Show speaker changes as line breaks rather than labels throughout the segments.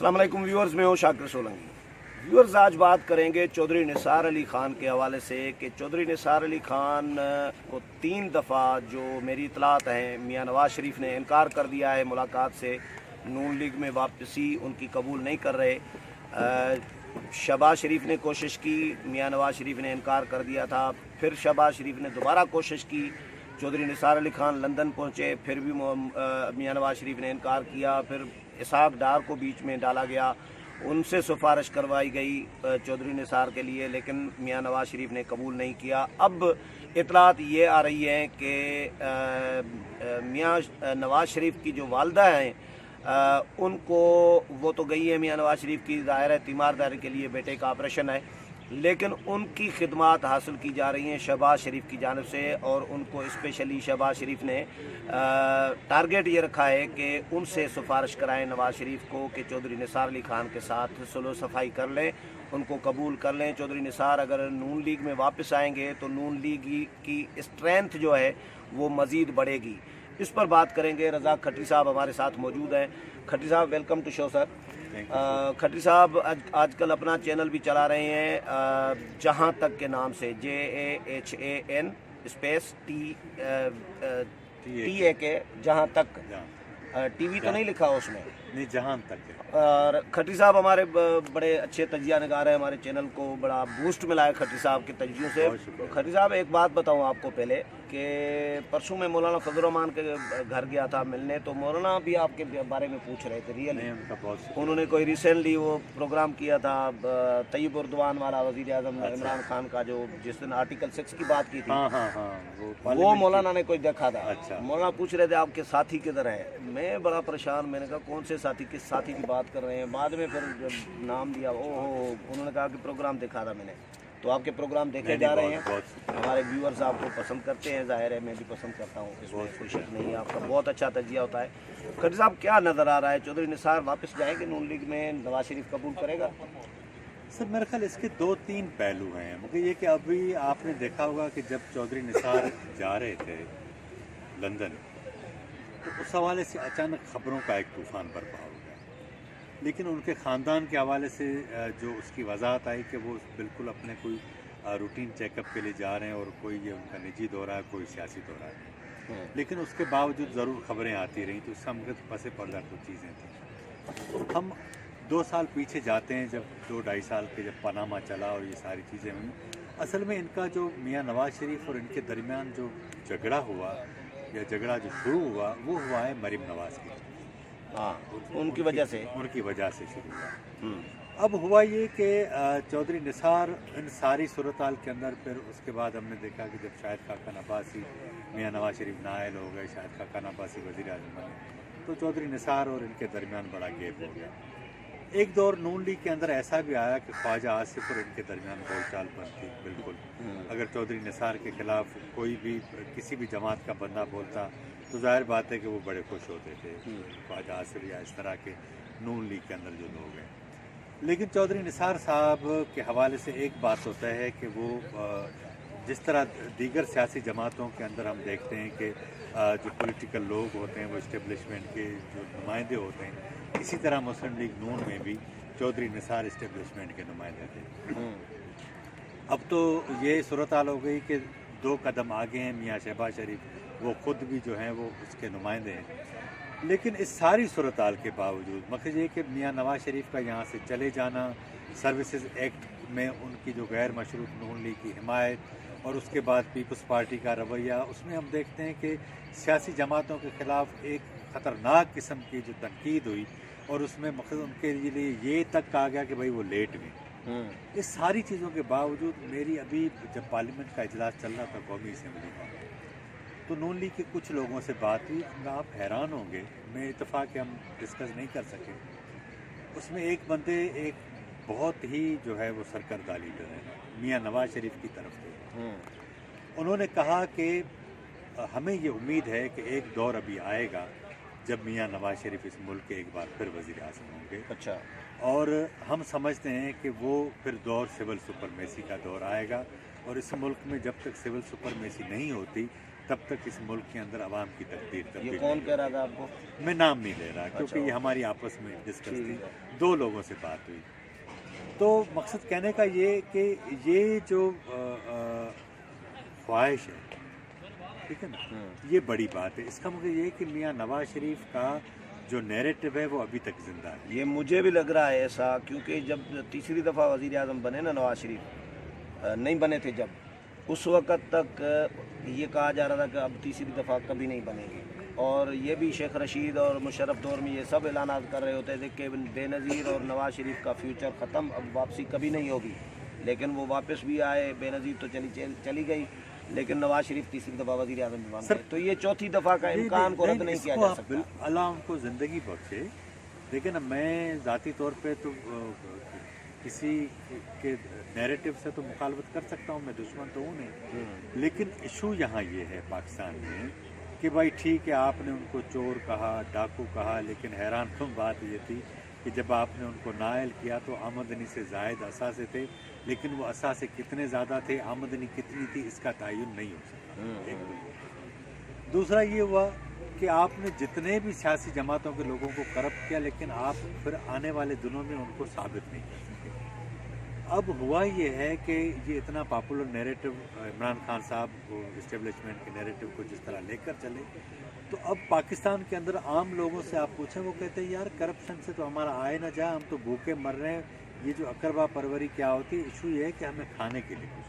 अस्सलाम वालेकुम व्यूअर्स, मैं हूँ शाकिर सोलंकी। व्यूअर्स, आज बात करेंगे चौधरी निसार अली ख़ान के हवाले से कि चौधरी निसार अली ख़ान को 3 दफ़ा जो मेरी इतलात हैं मियाँ नवाज शरीफ ने इनकार कर दिया है मुलाकात से। नून लीग में वापसी उनकी कबूल नहीं कर रहे। शहबाज शरीफ ने कोशिश की, मियाँ नवाज शरीफ ने इनकार कर दिया था। फिर शहबाज शरीफ ने दोबारा कोशिश की, चौधरी निसार अली ख़ान लंदन पहुँचे, फिर भी मियाँ नवाज शरीफ ने इनकार किया। फिर इसहाक डार को बीच में डाला गया, उनसे सिफारिश करवाई गई चौधरी निसार के लिए, लेकिन मियाँ नवाज शरीफ ने कबूल नहीं किया। अब इतलात ये आ रही हैं कि मियाँ नवाज शरीफ की जो वालदा हैं उनको, वो तो गई है मियाँ नवाज शरीफ की, ज़ाहिर है तीमारदारी के लिए बेटे का ऑपरेशन है, लेकिन उनकी खिदमात हासिल की जा रही हैं शहबाज शरीफ की जानिब से। और उनको स्पेशली शहबाज शरीफ ने टारगेट ये रखा है कि उनसे सिफारिश कराएं नवाज शरीफ को कि चौधरी निसार अली ख़ान के साथ सुलह सफाई कर लें, उनको कबूल कर लें। चौधरी निसार अगर नून लीग में वापस आएंगे तो नून लीग की स्ट्रेंथ जो है वो मज़ीद बढ़ेगी। इस पर बात करेंगे। रज़ा खट्टी साहब हमारे साथ मौजूद हैं। खट्टी साहब, वेलकम टू शो सर। खट्टी साहब आजकल अपना चैनल भी चला रहे हैं जहाँ तक के नाम से, JAHAN स्पेस TAK जहाँ तक। टीवी तो नहीं लिखा उसमें,
नहीं, जहाँ तक है।
और खट्टी साहब हमारे बड़े अच्छे तजिया नगार हैं, हमारे चैनल को बड़ा बूस्ट मिला है खट्टी साहब के तजियों से। खट्टी साहब, एक बात बताऊं आपको पहले कि परसों मैं मौलाना फजल रहमान के घर गया था मिलने, तो मौलाना भी आपके बारे में पूछ रहे थे। रियल उन्होंने कोई रिसेंटली वो प्रोग्राम किया था तैयब उर्दवान वाला, वज़ीर आज़म इमरान खान का, जो जिस दिन आर्टिकल 6 की बात की थी, वो मौलाना ने कोई देखा था।
अच्छा।
मौलाना पूछ रहे थे आपके साथी किधर है। मैं बड़ा परेशान, मैंने कहा कौन से साथी, किस साथी की बात कर रहे हैं। बाद में फिर जब नाम दिया, उन्होंने कहा कि प्रोग्राम देखा था मैंने। तो आपके प्रोग्राम देखे जा रहे हैं, हमारे व्यूअर्स आपको पसंद करते हैं, ज़ाहिर है मैं भी पसंद करता हूँ, इसमें कोई शक नहीं है। आपका बहुत अच्छा तजिया होता है। खट्टी साहब, क्या नज़र आ रहा है, चौधरी निसार वापस जाएंगे नून लीग में, नवाज शरीफ कबूल करेगा?
सर, मेरे ख्याल इसके 2-3 पहलू हैं। मुझे ये कि अभी आपने देखा होगा कि जब चौधरी निसार जा रहे थे लंदन, तो उस हवाले से अचानक खबरों का एक तूफ़ान बर्पा हो गया, लेकिन उनके ख़ानदान के हवाले से जो उसकी वजाहत आई कि वो बिल्कुल अपने कोई रूटीन चेकअप के लिए जा रहे हैं और कोई ये उनका निजी दौरा है, कोई सियासी दौरा है, लेकिन उसके बावजूद ज़रूर खबरें आती रहीं, तो समगत पसे पर्दा कुछ चीज़ें थी। हम 2 साल पीछे जाते हैं, जब 2-2.5 साल के जब पनामा चला और ये सारी चीज़ें हुई, असल में इनका जो मियाँ नवाज शरीफ और इनके दरमियान जो झगड़ा हुआ या झगड़ा जो शुरू हुआ, वो हुआ है मरीम नवाज की।
उनकी वजह से
शुरू हुआ। अब हुआ ये कि चौधरी निसार इन सारी सूरत हाल के अंदर, फिर उसके बाद हमने देखा कि जब शाहिद खाकन अब्बासी मियाँ नवाज शरीफ नायल हो गए, शाहिद खाकन अब्बासी वज़ीर आज़म बने, तो चौधरी निसार और इनके दरमियान बड़ा गैप हो गया। एक दौर नून लीग के अंदर ऐसा भी आया कि ख्वाजा आसिफ और इनके दरमियान बोलचाल बनती। बिल्कुल, अगर चौधरी निसार के ख़िलाफ़ कोई भी किसी भी जमात का बंदा बोलता तो जाहिर बात है कि वो बड़े खुश होते थे, ख्वाजा आसिफ या इस तरह के नून लीग के अंदर जो लोग हैं। लेकिन चौधरी निसार साहब के हवाले से एक बात होता है कि वो जिस तरह दीगर सियासी जमातों के अंदर हम देखते हैं कि जो पॉलिटिकल लोग होते हैं वो इस्टेब्लिशमेंट के जो नुमाइंदे होते हैं, इसी तरह मुस्लिम लीग नून में भी चौधरी निसार इस्टेब्लिशमेंट के नुमाइंदे थे। अब तो ये सूरत हाल हो गई कि 2 कदम आगे हैं मियाँ शहबाज शरीफ, वो ख़ुद भी जो हैं वो उसके नुमाइंदे हैं। लेकिन इस सारी सूरत हाल के बावजूद मकसद ये कि मियाँ नवाज शरीफ का यहाँ से चले जाना, सर्विसेज एक्ट में उनकी जो गैर मशरूत नून लीग की हिमायत और उसके बाद पीपल्स पार्टी का रवैया, उसमें हम देखते हैं कि सियासी जमातों के ख़िलाफ़ एक ख़तरनाक किस्म की जो तनकीद हुई, और उसमें मकसद उनके लिए ये तक कहा गया कि भाई वो लेट गए। इस सारी चीज़ों के बावजूद मेरी अभी जब पार्लियामेंट का इजलास चल रहा था कौमी असम्बली का, तो नून लीग के कुछ लोगों से बात हुई, आप हैरान होंगे, मैं इत्तेफाक हम डिस्कस नहीं कर सके। उसमें एक बंदे एक बहुत ही जो है वो सरकर्दा लीडर है, मियाँ नवाज शरीफ की तरफ से, उन्होंने कहा कि हमें ये उम्मीद है कि एक दौर अभी आएगा जब मियाँ नवाज शरीफ इस मुल्क के एक बार फिर वज़ीर आज़म होंगे।
अच्छा।
और हम समझते हैं कि वो फिर दौर सिविल सुपरमेसी का दौर आएगा, और इस मुल्क में जब तक सिविल सुपरमेसी नहीं होती تب تک اس ملک کے اندر عوام کی تقدیر
یہ
تبدیل
کون
نہیں
کہہ رہا تھا آپ کو؟
میں نام نہیں لے رہا کیونکہ
اچھا۔
یہ ہماری آپس میں ڈسکس
ٹھیک
تھی،
ہے۔
2 لوگوں سے بات ہوئی. تو مقصد کہنے کا یہ کہ یہ جو خواہش ہے، ٹھیک ہے نا، یہ بڑی بات ہے. اس کا مطلب یہ ہے کہ میاں نواز شریف کا جو نیریٹو ہے وہ ابھی تک زندہ ہے.
یہ مجھے بھی لگ رہا ہے ایسا، کیونکہ جب تیسری دفعہ وزیر اعظم بنے نا نواز شریف، نہیں بنے تھے جب، اس وقت تک یہ کہا جا رہا تھا کہ اب تیسری دفعہ کبھی نہیں بنے گی. اور یہ بھی شیخ رشید اور مشرف دور میں یہ سب اعلانات کر رہے ہوتے تھے کہ بے نظیر اور نواز شریف کا فیوچر ختم، اب واپسی کبھی نہیں ہوگی. لیکن وہ واپس بھی آئے. بے نظیر تو چلی گئی، لیکن نواز شریف تیسری دفعہ وزیر اعظم بن گئے. تو یہ چوتھی دفعہ کا امکان کو رد نہیں کیا جا سکتا.
اللہ ان کو زندگی بخشے. لیکن میں ذاتی طور پہ تو کسی کے نیریٹو سے تو مخالفت کر سکتا ہوں، میں دشمن تو ہوں نہیں. لیکن ایشو یہاں یہ ہے پاکستان میں کہ بھائی ٹھیک ہے آپ نے ان کو چور کہا، ڈاکو کہا، لیکن حیران کن بات یہ تھی کہ جب آپ نے ان کو نائل کیا تو آمدنی سے زائد اثاثے تھے، لیکن وہ اثاثے کتنے زیادہ تھے، آمدنی کتنی تھی، اس کا تعین نہیں ہو سکتا. دوسرا یہ ہوا کہ آپ نے جتنے بھی سیاسی جماعتوں کے لوگوں کو کرپٹ کیا، لیکن آپ پھر آنے والے دنوں میں ان کو ثابت نہیں کر سکے. اب ہوا یہ ہے کہ یہ اتنا پاپولر نیریٹو عمران خان صاحب کو اسٹیبلشمنٹ کے نیریٹو کو جس طرح لے کر چلے، تو اب پاکستان کے اندر عام لوگوں سے آپ پوچھیں، وہ کہتے ہیں یار کرپشن سے تو ہمارا آئے نہ جائے، ہم تو بھوکے مر رہے ہیں. یہ جو اقربا پروری کیا ہوتی ہے، ایشو یہ ہے کہ ہمیں کھانے کے لیے کچھ.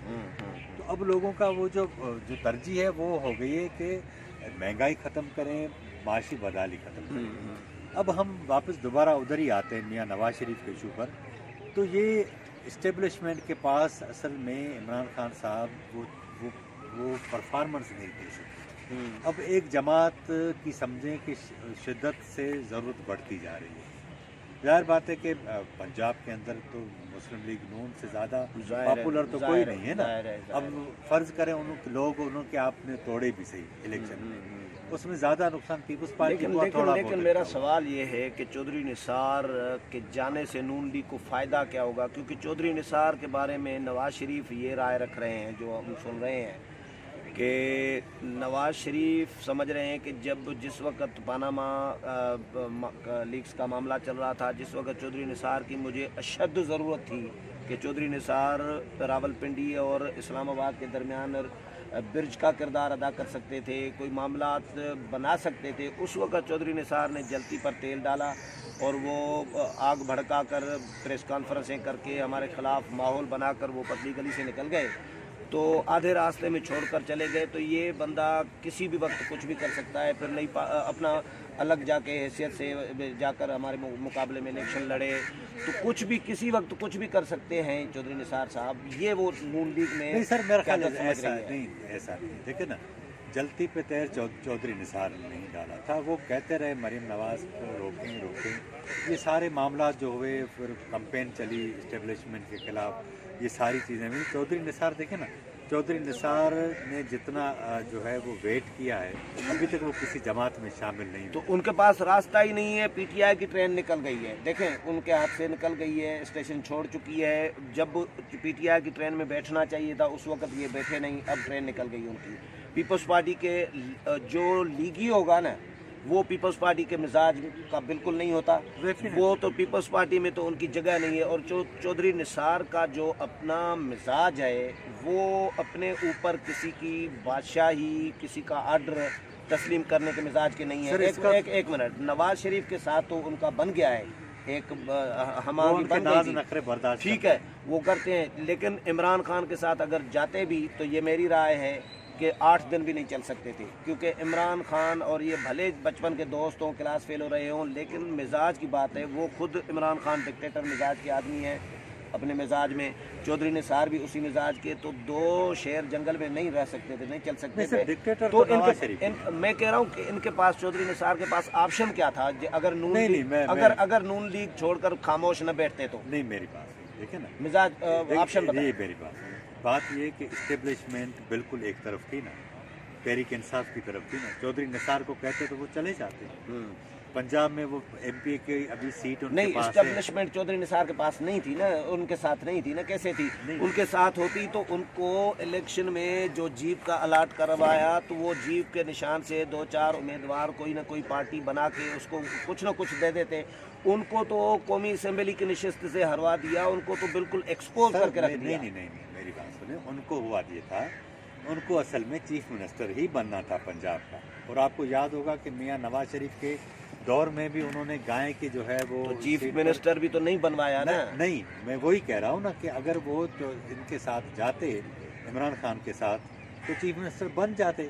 تو اب لوگوں کا وہ جو ترجیح ہے وہ ہو گئی ہے کہ مہنگائی ختم کریں، معاشی بدحالی ختم کریں. اب ہم واپس دوبارہ ادھر ہی آتے ہیں میاں نواز شریف کے ایشو پر. تو یہ اسٹیبلشمنٹ کے پاس اصل میں عمران خان صاحب وہ پرفارمنس نہیں دے سکتے. اب ایک جماعت کی سمجھیں کہ شدت سے ضرورت بڑھتی جا رہی ہے. ظاہر بات ہے کہ پنجاب کے اندر تو مسلم لیگ نون سے زیادہ پاپولر تو کوئی نہیں ہے نا. اب فرض کریں انہوں کے آپ نے توڑے بھی صحیح الیکشن میں، اس میں زیادہ نقصان پیپلز پارٹی کو تھوڑا.
لیکن میرا سوال یہ ہے کہ چودھری نثار کے جانے سے نون لیگ کو فائدہ کیا ہوگا؟ کیونکہ چودھری نثار کے بارے میں نواز شریف یہ رائے رکھ رہے ہیں، جو ہم سن رہے ہیں، کہ نواز شریف سمجھ رہے ہیں کہ جس وقت پاناما لیکس کا معاملہ چل رہا تھا، جس وقت چودھری نثار کی مجھے اشد ضرورت تھی کہ چودھری نثار راولپنڈی اور اسلام آباد کے درمیان برج کا کردار ادا کر سکتے تھے، کوئی معاملات بنا سکتے تھے، اس وقت چودھری نثار نے جلتی پر تیل ڈالا اور وہ آگ بھڑکا کر پریس کانفرنسیں کر کے ہمارے خلاف ماحول بنا کر وہ پتلی گلی سے نکل گئے، تو آدھے راستے میں چھوڑ کر چلے گئے. تو یہ بندہ کسی بھی وقت کچھ بھی کر سکتا ہے، پھر نہیں اپنا الگ جا کے حیثیت سے جا کر ہمارے مقابلے میں الیکشن لڑے، تو کچھ بھی کسی وقت کچھ بھی کر سکتے ہیں چودھری نثار صاحب. یہ وہ نون لیگ میں
نہیں سر، میرا خیال ایسا نہیں. دیکھیں نا، جلتی پہ تیر چودھری نثار نے نہیں ڈالا تھا. وہ کہتے رہے مریم نواز کو روکیں. یہ سارے معاملات جو ہوئے، پھر کمپین چلی اسٹیبلشمنٹ کے خلاف، یہ ساری چیزیں ہوئی. چودھری نثار دیکھیں نا، چودھری نثار نے جتنا جو ہے وہ ویٹ کیا ہے، ابھی تک وہ کسی جماعت میں شامل نہیں.
تو ان کے پاس راستہ ہی نہیں ہے. پی ٹی آئی کی ٹرین نکل گئی ہے، دیکھیں ان کے ہاتھ سے نکل گئی ہے، اسٹیشن چھوڑ چکی ہے. جب پی ٹی آئی کی ٹرین میں بیٹھنا چاہیے تھا اس وقت یہ بیٹھے نہیں، اب ٹرین نکل گئی ان کی. پیپلز پارٹی کے جو لیگی ہوگا نا، وہ پیپلز پارٹی کے مزاج کا بالکل نہیں ہوتا. وہ تو پیپلز پارٹی میں تو ان کی جگہ نہیں ہے. اور چودھری نثار کا جو اپنا مزاج ہے، وہ اپنے اوپر کسی کی بادشاہی، کسی کا آرڈر تسلیم کرنے کے مزاج کے نہیں ہے. ایک منٹ، نواز شریف کے ساتھ تو ان کا بن گیا ہے، ایک ہماری بن گئی، ٹھیک ہے، وہ کرتے ہیں. لیکن عمران خان کے ساتھ اگر جاتے بھی تو یہ میری رائے ہے کہ 8 دن بھی نہیں چل سکتے تھے. کیونکہ عمران خان اور یہ بھلے بچپن کے دوست ہوں، کلاس فیل ہو رہے ہوں، لیکن مزاج کی بات ہے. وہ خود عمران خان ڈکٹیٹر مزاج کے آدمی ہیں اپنے مزاج میں. چودھری نثار بھی اسی مزاج کے. تو 2 شیر جنگل میں نہیں رہ سکتے تھے، نہیں چل سکتے تھے. تو میں کہہ رہا ہوں کہ ان کے پاس، چودھری نثار کے پاس آپشن کیا تھا اگر نون لیگ چھوڑ کر خاموش نہ بیٹھتے تو؟
نہیں، میری بات دیکھیں نا،
مزاج آپشن
میری بات یہ کہ اسٹیبلشمنٹ بالکل ایک طرف تھی نا، تحریک انصاف کی طرف تھی نا. چودھری نثار کو کہتے تو وہ چلے جاتے. पंजाब में वो MP की अभी सीट उनके
नहीं,
पास है।
इस्टेब्लिशमेंट चौधरी निसार के पास नहीं थी ना, उनके साथ नहीं थी ना, कैसे थी? उनके साथ होती तो उनको इलेक्शन में जो जीप का अलाट करवाया तो वो जीप के निशान से 2-4 उम्मीदवार कोई ना कोई पार्टी बना के उसको कुछ ना कुछ दे देते। उनको तो कौमी असेंबली की नशिस्त से हरवा दिया, उनको तो बिल्कुल एक्सपोज करके रख दिया।
नहीं, मेरी बात सुने, उनको हुआ ये था, उनको असल में चीफ मिनिस्टर ही बनना था पंजाब का। और आपको याद होगा कि मियां नवाज शरीफ के दौर में भी उन्होंने गाय की जो है वो
तो चीफ
सीट
मिनिस्टर भी तो नहीं बनवाया ना।
नहीं, मैं वही कह रहा हूँ ना कि अगर वो तो इनके साथ जाते, इमरान खान के साथ, तो चीफ मिनिस्टर बन जाते।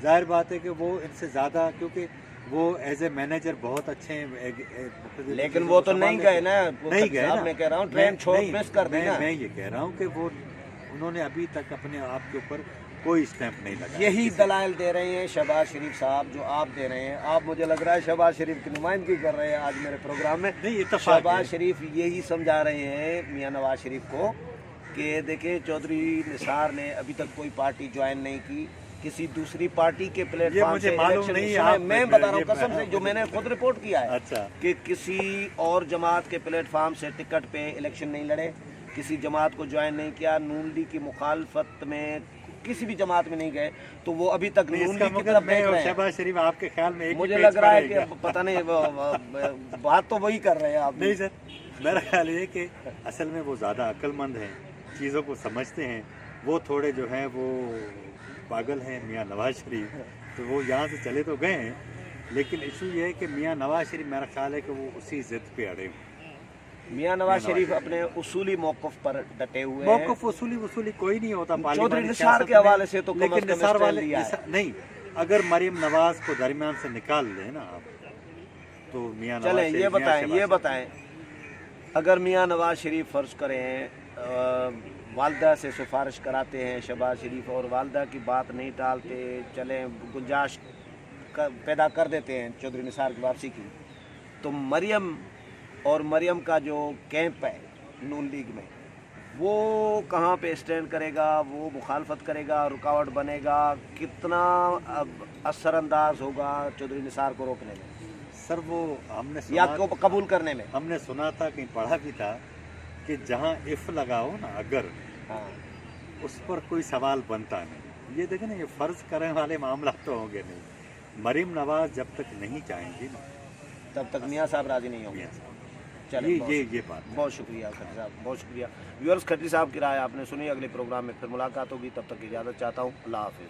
जाहिर बात है कि वो इनसे ज़्यादा, क्योंकि वो एज ए मैनेजर बहुत अच्छे हैं,
लेकिन वो तो नहीं गए ना,
नहीं गए ना।
मैं कह रहा हूँ ट्रेन छोड़ मिस कर दी ना।
मैं ये कह रहा हूँ कि वो उन्होंने अभी तक अपने आप के ऊपर कोई स्टैंप नहीं लगाया।
यही दलाइल दे रहे हैं शहबाज शरीफ साहब जो आप दे रहे हैं। आप, मुझे लग रहा है शहबाज शरीफ की नुमाइंदगी कर रहे हैं आज मेरे प्रोग्राम में।
नहीं, इत्तेफाक
शहबाज
है।
शरीफ यही समझा रहे हैं मियां नवाज शरीफ को कि देखिए चौधरी निसार ने अभी तक कोई पार्टी ज्वाइन नहीं की, किसी दूसरी पार्टी के प्लेटफॉर्म
मुझे
से
मालूम
इलेक्शन
नहीं,
सुने,
आप
मैं बता रहा हूँ
ये
कसम से, जो मैंने खुद रिपोर्ट किया है
अच्छा।
कि किसी और जमात के प्लेटफॉर्म से टिकट पे इलेक्शन नहीं लड़े, किसी जमात को ज्वाइन नहीं किया, नून लीग की मुखालफत में किसी भी जमात में नहीं गए, तो वो अभी तक नून लीग की तरफ देख रहे हैं।
शहबाज शरीफ आपके ख्याल में एक
मुझे लग रहा है कि पता नहीं बात तो वही कर रहे हैं आप।
नहीं सर, मेरा ख्याल ये कि असल में वो ज़्यादा अक्लमंद हैं, चीज़ों को समझते हैं। वो थोड़े जो हैं वो पागल हैं मियां नवाज शरीफ, तो वो यहाँ से चले तो गए हैं, लेकिन इशू ये है कि मियां नवाज शरीफ, मेरा ख्याल है कि वो उसी ज़िद पे अड़े हुए।
मियां नवाज शरीफ अपने उसूली मौक़िफ़ पर डटे हुए हैं।
मौक़िफ़ वसूली कोई नहीं होता
चौधरी निसार के हवाले से तो कम
लेकिन
से कम
निसार वाले
लिया है।
नहीं, अगर मरीम नवाज को दरमियान से निकाल लें ना आप, तो मियां नवाज
चलें,
शरीफ,
ये बताएं अगर मियां नवाज शरीफ फ़र्ज़ करें वालदा से सिफारिश कराते हैं शहबाज शरीफ और वालदा की बात नहीं टालते, चलें गुंजाइश पैदा कर देते हैं चौधरी निसार की वापसी की, तो मरियम का जो कैंप है नून लीग में, वो कहाँ पे स्टैंड करेगा, वो मुखालफत करेगा, रुकावट बनेगा, कितना असरअंदाज होगा चौधरी निसार को रोकने में?
सर वो हमने
या
सुना,
को कबूल करने में?
हमने सुना था, कहीं पढ़ा भी था कि जहाँ इफ लगाओ ना अगर,
हाँ,
उस पर कोई सवाल बनता नहीं। ये देखें ना, ये फ़र्ज करने वाले मामला तो होंगे नहीं। मरीम नवाज जब तक नहीं चाहेंगी ना,
तब तक मियाँ साहब राजी नहीं होंगे।
मियां साहब,
चलिए,
ये बात है।
बहुत शुक्रिया खट्टी साहब, बहुत शुक्रिया। व्यूअर्स, खट्टी साहब की राय आपने सुनी। अगले प्रोग्राम में फिर मुलाकात होगी, तब तक इजाज़त चाहता हूँ। अल्लाह हाफिज़।